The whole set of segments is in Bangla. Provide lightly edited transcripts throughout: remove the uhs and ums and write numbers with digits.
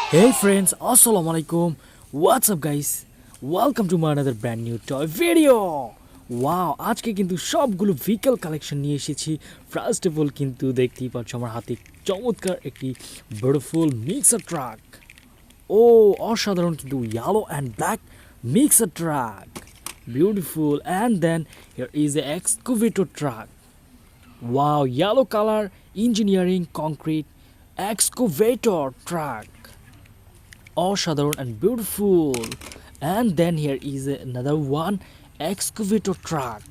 Hey friends, assalamu alaikum. What's up guys? Welcome to my another brand new toy video. Wow আজকে কিন্তু সবগুলো ভেহিকল কালেকশন নিয়ে এসেছি। ফার্স্ট অফ অল কিন্তু দেখতেই পাচ্ছ আমার হাতে চমৎকার একটি বিউটিফুল মিক্সার ট্রাক। ও অসাধারণ কিন্তু yellow and black mixer truck. Beautiful. And then here is a excavator truck. Wow, yellow color engineering concrete excavator truck. Ọসাধারণ and beautiful. And then here is another one excavator truck.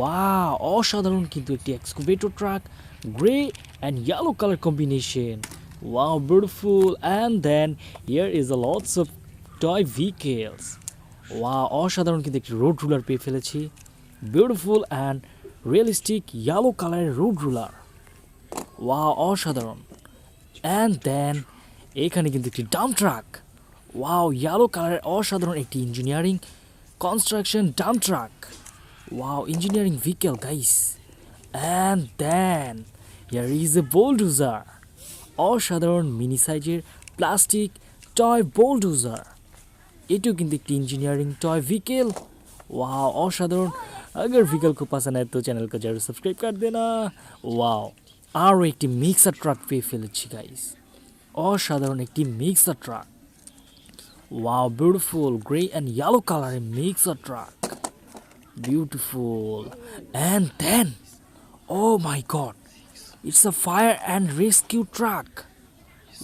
Wow, অসাধারণ কিন্তু একটি excavator truck, gray and yellow color combination. Wow, beautiful. And then here is a lots of toy vehicles. Wow, অসাধারণ কিন্তু একটি road ruler পেয়ে ফেলেছি. Beautiful and realistic yellow color road ruler. Wow, অসাধারণ. And then এখানে কিন্তু একটি ডাম্প ট্রাক। ওয়াও, ইয়েলো কালারের অসাধারণ একটি engineering construction dump truck. Wow, engineering vehicle guys. And then here is a bulldozer. অসাধারণ মিনি সাইজের প্লাস্টিক টয় বোলডোজার। এটিও কিন্তু একটি इंजीनियरिंग टॉय व्हीकल। वाओ, असाधारण। अगर व्हीकल को पसंद है तो चैनल को जरूर सब्सक्राइब कर देना। वाओ, आरो एक मिक्सर ट्रक पे फेलेছি गाइस। অসাধারণ একটি mixer truck. Wow, beautiful grey and yellow কালারের mixer truck. Beautiful. And then oh my God, it's a fire and rescue truck.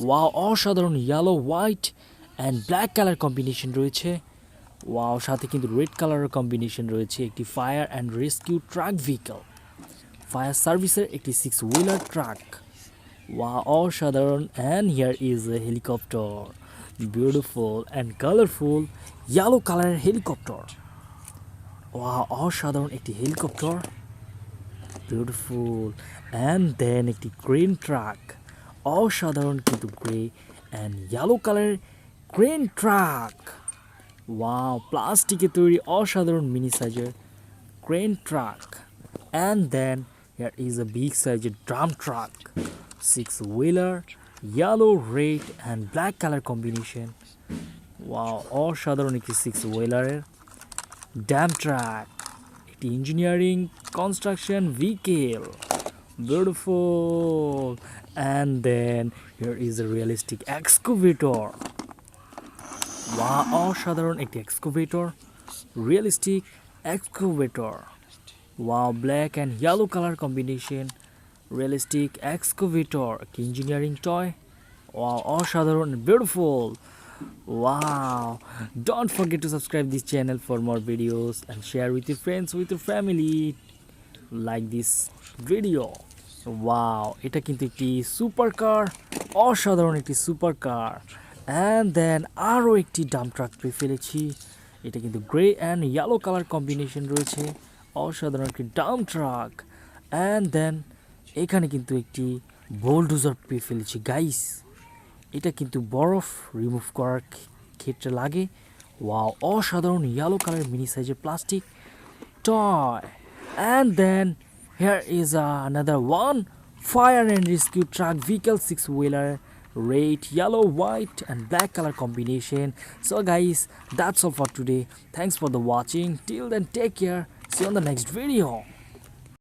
Wow, অসাধারণ yellow white and black colour combination রয়েছে। ওয়াও, সাথে কিন্তু রেড কালারের কম্বিনেশন রয়েছে। একটি fire and rescue truck vehicle, fire সার্ভিসের একটি 6 হুইলার ট্রাক। Wow, অসাধারণ। And here is a helicopter. Beautiful and colorful yellow color helicopter. Wow, অসাধারণ একটি হেলিকপ্টার। Beautiful. And then একটি ক্রেন ট্রাক। অসাধারণ কিন্তু grey and yellow color crane truck. Wow, প্লাস্টিকে তৈরি অসাধারণ মিনি সাইজের crane truck. And then here is a big size drum truck. 6-wheeler, yellow, red and black color combination. Wow, অসাধারণ একটি 6-wheeler dump truck, একটি engineering construction vehicle. Beautiful. And then here is a realistic excavator. Wow, অসাধারণ একটি excavator, realistic excavator. Wow, black and yellow color combination. Realistic excavator, engineering toy. Wow, অসাধারণ, beautiful. Wow, don't forget to subscribe this channel for more videos and share with your friends, with your family. Like this video. Wow, এটা কিন্তু একটি সুপার কার, অসাধারণ একটি সুপার কার। And then আরও একটি ডাম্প ট্রাক পেয়ে ফেলেছি। এটা কিন্তু grey and yellow colour combination রয়েছে। অসাধারণ একটি ডাম্প ট্রাক। And then এখানে কিন্তু একটি বোলডোজার পেয়ে ফেলেছি গাইস। এটা কিন্তু বরফ রিমুভ করার ক্ষেত্রে লাগে। ওয়াও, অসাধারণ ইয়েলো কালার মিনি সাইজের plastic toy. And then here is another one fire and rescue truck vehicle, 6-wheeler, red, yellow, white and black color combination. So guys, that's all for today. Thanks for the watching. Till then, take care. See you on the next video.